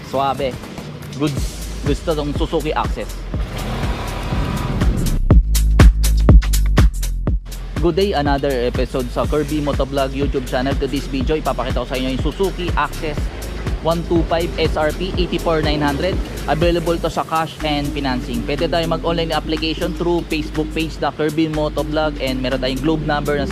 Suabe. Good. Gusto tong Suzuki Access. Good day, another episode sa Kirby Motovlog YouTube channel. To this video, ipapakita ko sa inyo yung Suzuki Access 125 SRP 84,900. Available to sa cash and financing. Pwede tayo mag-online application through Facebook page, The Kirby Motovlog, and meron tayong globe number na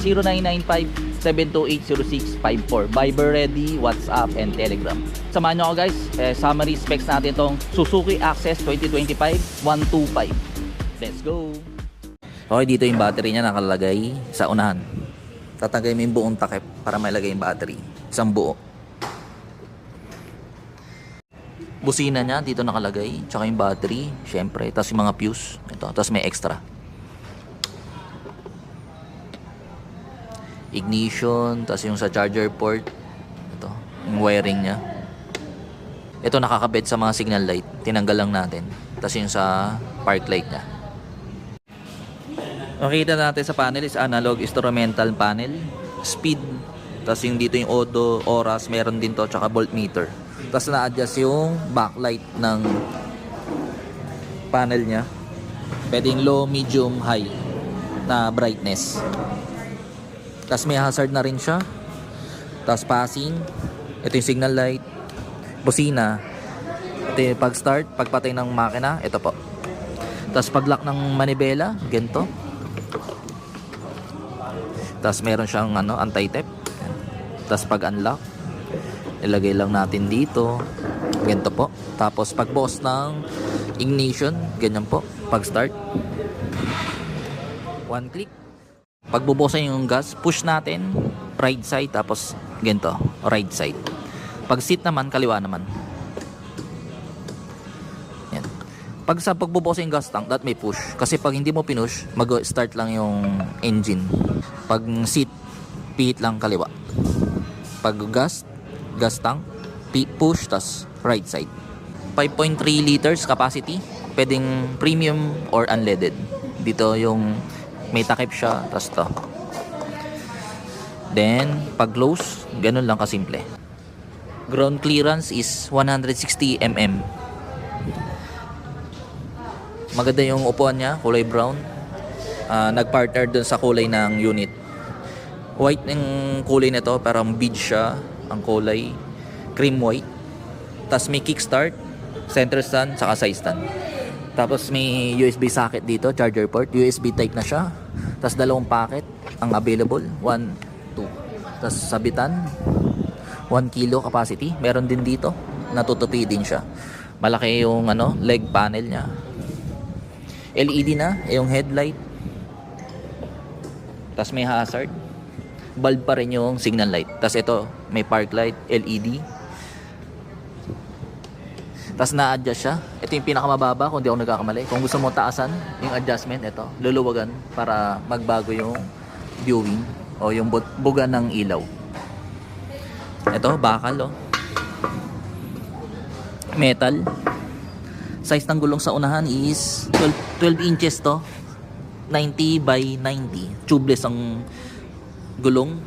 0995-728-0654. Viber ready, WhatsApp, and Telegram. Samahan nyo ako guys. Summary specs natin itong Suzuki Access 2025 125. Let's go! Okay, dito yung battery niya nakalagay sa unahan. Tatagay mo yung buong takip para mailagay yung battery. Isang buo. Busina niya dito nakalagay, tsaka yung battery, syempre, tapos yung mga fuse, ito, tapos may extra. Ignition, tapos yung sa charger port, ito, yung wiring niya. Ito nakakabit sa mga signal light, tinanggal lang natin. Tapos yung sa park light niya. Makikita natin sa panel is analog instrumental panel, speed, tapos yung dito yung odo, oras, meron din to, tsaka voltmeter. Tapos na-adjust yung backlight ng panel nya. Pwedeng low, medium, high na brightness. Tapos may hazard na rin siya. Tapos passing, ito yung signal light, busina, ito yung pag-start, pagpatay ng makina, ito po. Tapos pag-lock ng manibela, ganito. Tapos meron siyang anti-theft. Tapos pag-unlock, ilagay lang natin dito. Ganito po. Tapos pag-bukas ng ignition, ganyan po. Pag-start, one click. Pag bubukasan yung gas, push natin right side, tapos ganito, right side. Pag seat naman, kaliwa naman. Yan. Pag sa pagbubukas yung gas tank, that may push. Kasi pag hindi mo pinush, mag-start lang yung engine. Pag seat, pihit lang kaliwa. Pag gas tank, push, tas right side. 5.3 liters capacity. Pwedeng premium or unleaded. Dito yung may takip siya, tas to. Then, pag close, ganun lang kasimple. Ground clearance is 160 mm. Maganda yung upuan niya, kulay brown. Nag-partner dun sa kulay ng unit. White ng kulay nito, parang beige siya ang kulay, cream white. Tapos may kickstart, center stand, saka side stand. Tapos may USB socket dito, charger port, USB type na siya. Tapos dalawang packet ang available, 1, 2. Tapos sabitan, 1 kilo capacity. Meron din dito, natutupi din siya. Malaki yung leg panel niya. LED na, yung headlight. Tapos may hazard. Bulb pa rin yung signal light. Tapos ito, may park light, LED. Tapos na-adjust siya. Ito yung pinakamababa kung di ako nagkakamali. Kung gusto mo taasan yung adjustment, ito, luluwagan para magbago yung viewing o yung buga ng ilaw. Ito, bakal, oh. Metal. Size ng gulong sa unahan is 12 inches to. 90 by 90. Tubeless ang gulong.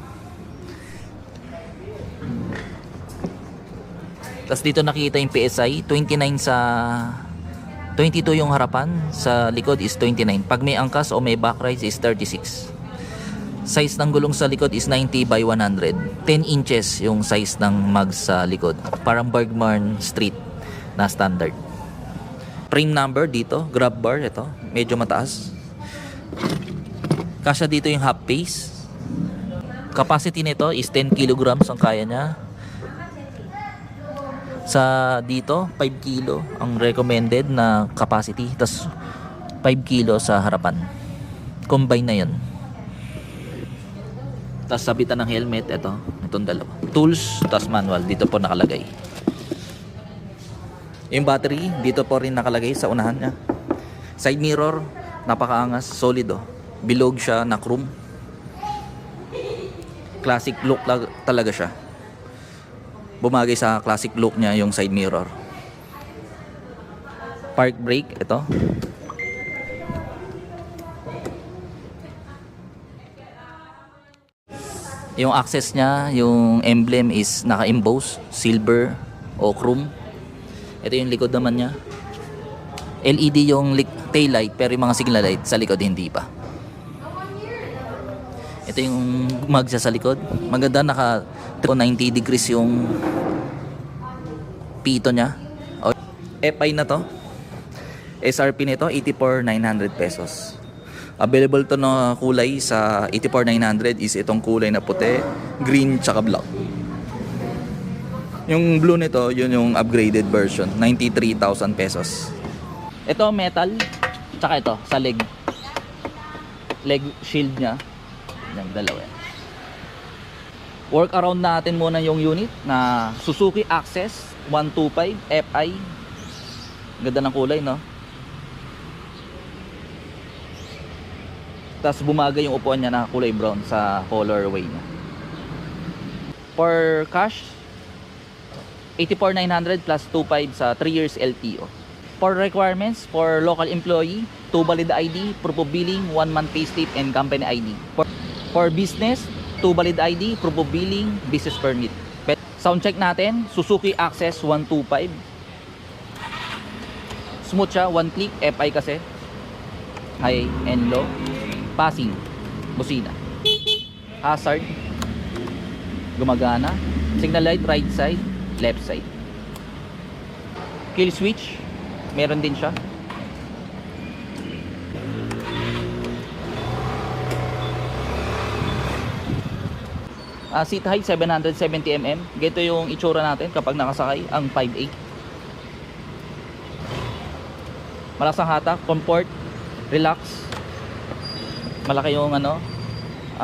Tapos dito nakita yung PSI, 29 sa 22 yung harapan, sa likod is 29. Pag may angkas o may backride is 36. Size ng gulong sa likod is 90 by 100. 10 inches yung size ng mags sa likod. Parang Bergman Street na standard. Frame number dito, grab bar ito, medyo mataas. Kasya dito yung half pace. Capacity nito is 10 kilograms ang kaya niya. Sa dito, 5 kilo ang recommended na capacity. Tapos 5 kilo sa harapan. Combine na yun. Tapos sabitan ng helmet, itong dalawa. Tools, tapos manual. Dito po nakalagay. Yung battery, dito po rin nakalagay sa unahan niya. Side mirror, napakaangas, solid oh. Bilog siya na chrome. Classic look talaga siya. Bumagay sa classic look niya yung side mirror. Park brake, ito. Yung access niya, yung emblem is naka-emboss, silver o chrome. Ito yung likod naman niya. LED yung tail light, pero yung mga signal light sa likod hindi pa. Ito yung magsa sa likod. Maganda, naka 90 degrees yung pito niya. FI na to. SRP nito 84,900 pesos. Available to na kulay sa 84,900 is itong kulay na puti, green, tsaka black. Yung blue nito, yun yung upgraded version, 93,000 pesos. Ito metal, tsaka ito sa leg shield niya. Yan, dalawa yan. Work around natin muna yung unit na Suzuki Access 125 FI. Ganda ng kulay, no? Tapos bumagay yung upuan niya na kulay brown sa colorway niya. For cash, 84,900 plus 2.5 sa 3 years LTO. For requirements, for local employee, 2 valid ID, proof of billing, 1 month payslip, and company ID. For business, 2 valid ID, proof of billing, business permit. Sound check natin, Suzuki Access 125. Smooth siya, 1 click, FI kasi. High and low. Passing, busina. Hazard, gumagana. Signal light, right side, left side. Kill switch, meron din siya. Seat height 770 mm. Ganito yung itsura natin kapag nakasakay ang 5.8. Malakas ang hatak, comfort, relax. Malaki yung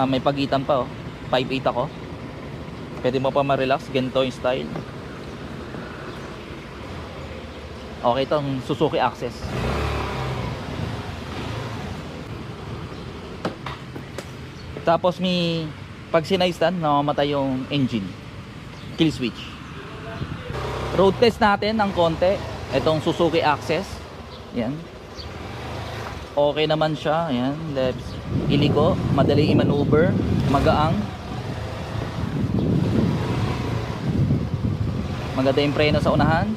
may pagitan pa, oh. 5.8 ako. Pwede mo pa ma-relax, ganito yung style. Okay, itong Suzuki Access. Tapos pag sinay-stand, namamatay yung engine. Kill switch. Road test natin ng konti. Itong Suzuki Access. Yan. Okay naman siya. Ayan, left iliko, madali i-maneuver, magaang. Maganda yung preno sa unahan.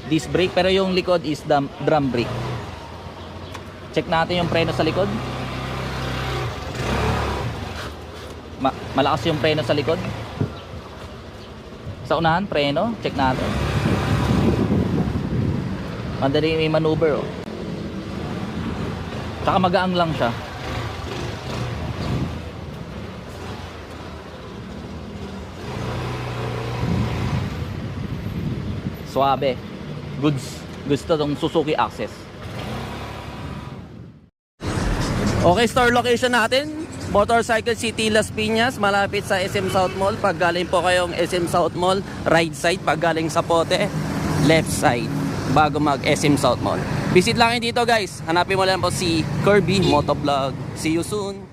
Disc brake, pero yung likod is drum brake. Check natin yung preno sa likod. Malakas yung preno sa likod. Sa unahan, preno, check natin. Madali i-maneuver, oh. Tsaka magaang lang siya. Suabe. Gusto tong Suzuki Access. Okay, store location natin, Motorcycle City Las Piñas, malapit sa SM South Mall. Pag galing po kayong SM South Mall, right side. Pag galing sa Pote, left side, bago mag SM South Mall. Visit lang kayo dito, guys. Hanapin mo lang po si Kirby Motovlog. See you soon.